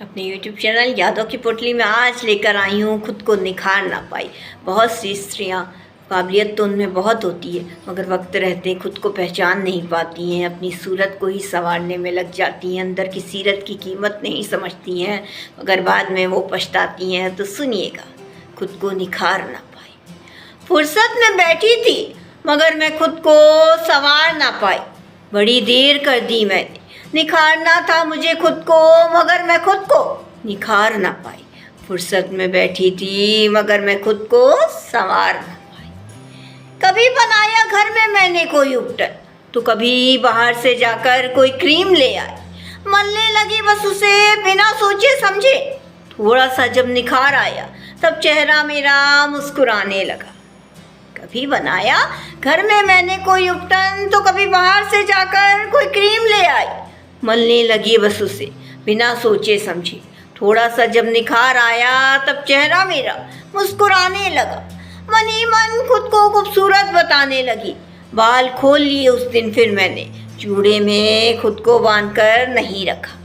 अपने YouTube channel यादों की पोटली में आज लेकर आई हूँ खुद को निखार ना पाई। बहुत सी स्त्रियाँ काबिलियत तो उनमें बहुत होती है मगर वक्त रहते खुद को पहचान नहीं पाती हैं, अपनी सूरत को ही संवारने में लग जाती हैं, अंदर की सीरत की कीमत नहीं समझती हैं मगर बाद में वो पछताती हैं। तो सुनिएगा, खुद को निखार ना पाई। फुर्सत में बैठी थी मगर मैं खुद को संवार ना पाई, बड़ी देर कर दी मैंने, निखारना था मुझे खुद को मगर मैं खुद को निखार ना पाई। फुर्सत में बैठी थी मगर मैं खुद को संवार ना पाई। कभी बनाया घर में मैंने कोई उपटन तो कभी बाहर से जाकर कोई क्रीम ले आई, मलने लगी बस उसे बिना सोचे समझे। थोड़ा सा जब निखार आया तब चेहरा मेरा मुस्कुराने लगा। कभी बनाया घर में मैंने कोई उपटन तो कभी बाहर से जाकर कोई क्रीम ले आई, मलने लगी बस उसे बिना सोचे समझे। थोड़ा सा जब निखार आया तब चेहरा मेरा मुस्कुराने लगा। मन ही मन खुद को खूबसूरत बताने लगी। बाल खोल लिए उस दिन फिर मैंने, जूड़े में खुद को बांधकर नहीं रखा।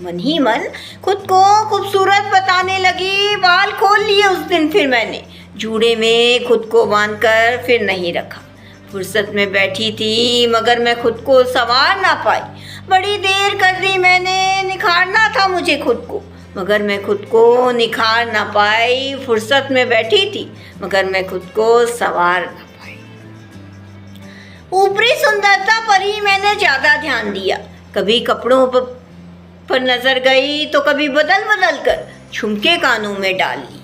मन ही मन खुद को खूबसूरत बताने लगी। बाल खोल लिए उस दिन फिर मैंने, जूड़े में खुद को बांधकर फिर नहीं रखा। फुर्सत में बैठी थी मगर मैं खुद को संवार ना पाई, बड़ी देर कर दी मैंने, निखारना था मुझे खुद को मगर मैं खुद को निखार ना पाई। फुर्सत में बैठी थी मगर मैं खुद को संवार ना पाई। ऊपरी सुंदरता पर ही मैंने ज़्यादा ध्यान दिया, कभी कपड़ों पर नजर गई तो कभी बदल बदल कर झुमके कानों में डाल लिए।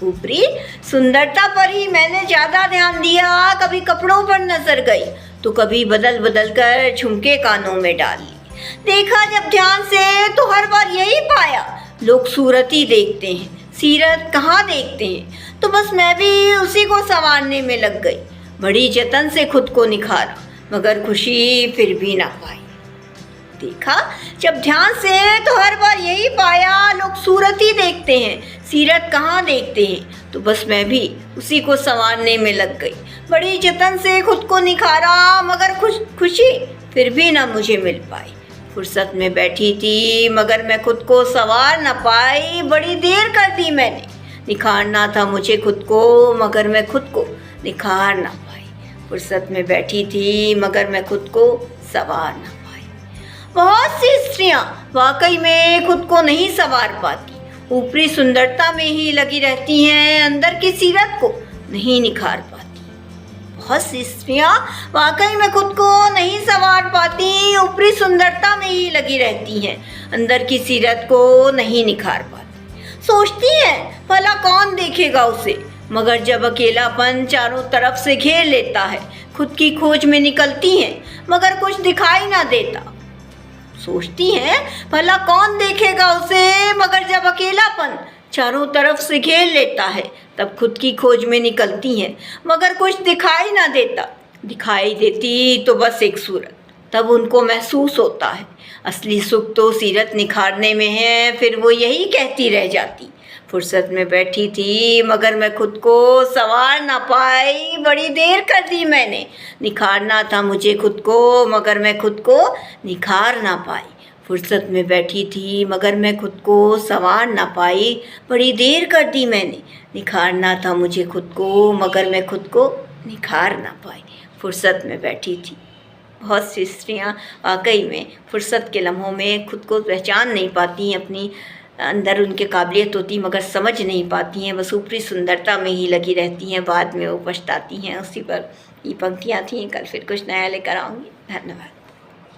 ऊपरी सुंदरता पर ही मैंने ज़्यादा ध्यान दिया, कभी कपड़ों पर नजर गई तो कभी बदल बदल कर झुमके कानों में डाल लिए। देखा जब ध्यान से तो हर बार यही पाया, लोग सूरत ही देखते हैं, सीरत कहाँ देखते हैं। तो बस मैं भी उसी को संवारने में लग गई। बड़ी जतन से खुद को निखारा मगर खुशी फिर भी ना पाई। देखा जब ध्यान से तो हर बार यही पाया, लोग सूरत ही देखते हैं, सीरत कहाँ देखते हैं। तो बस मैं भी उसी को संवारने में लग गई। बड़ी जतन से खुद को निखारा मगर खुशी फिर भी ना मुझे मिल पाई। फुर्सत में बैठी थी मगर मैं खुद को संवार ना पाई, बड़ी देर कर दी मैंने, निखारना था मुझे खुद को मगर मैं खुद को निखार ना पाई। फुर्सत में बैठी थी मगर मैं खुद को संवार ना पाई। बहुत सी स्त्रियां वाकई में खुद को नहीं संवार पाती, ऊपरी सुंदरता में ही लगी रहती हैं, अंदर की सीरत को नहीं निखार पाती। बहुत सी स्त्रियां वाकई में खुद को नहीं संवार पाती, ऊपरी सुंदरता में ही लगी रहती हैं, अंदर की सीरत को नहीं निखार पाती। सोचती हैं भला कौन देखेगा उसे, मगर जब अकेलापन चारों तरफ से घेर लेता है, खुद की खोज में निकलती हैं मगर कुछ दिखाई ना देता। सोचती हैं भला कौन देखेगा उसे, मगर जब अकेलापन चारों तरफ से घेर लेता है तब खुद की खोज में निकलती हैं मगर कुछ दिखाई ना देता। दिखाई देती तो बस एक सूरत, तब उनको महसूस होता है असली सुख तो सीरत निखारने में है, फिर वो यही कहती रह जाती। फुर्सत में बैठी थी मगर मैं खुद को संवार ना पाई, बड़ी देर कर दी मैंने, निखारना था मुझे खुद को मगर मैं खुद को निखार ना पाई। फुर्सत में बैठी थी मगर मैं खुद को संवार ना पाई, बड़ी देर कर दी मैंने, निखारना था मुझे खुद को मगर मैं खुद को निखार ना पाई। फुर्सत में बैठी थी। बहुत सी स्त्रियां वाकई में फुर्सत के लम्हों में खुद को पहचान नहीं पाती हैं, अपनी अंदर उनके काबिलियत होती मगर समझ नहीं पाती हैं, बस ऊपरी सुंदरता में ही लगी रहती हैं, बाद में वो पछताती हैं। उसी पर ये पंक्तियाँ थीं। कल फिर कुछ नया लेकर आऊँगी। धन्यवाद।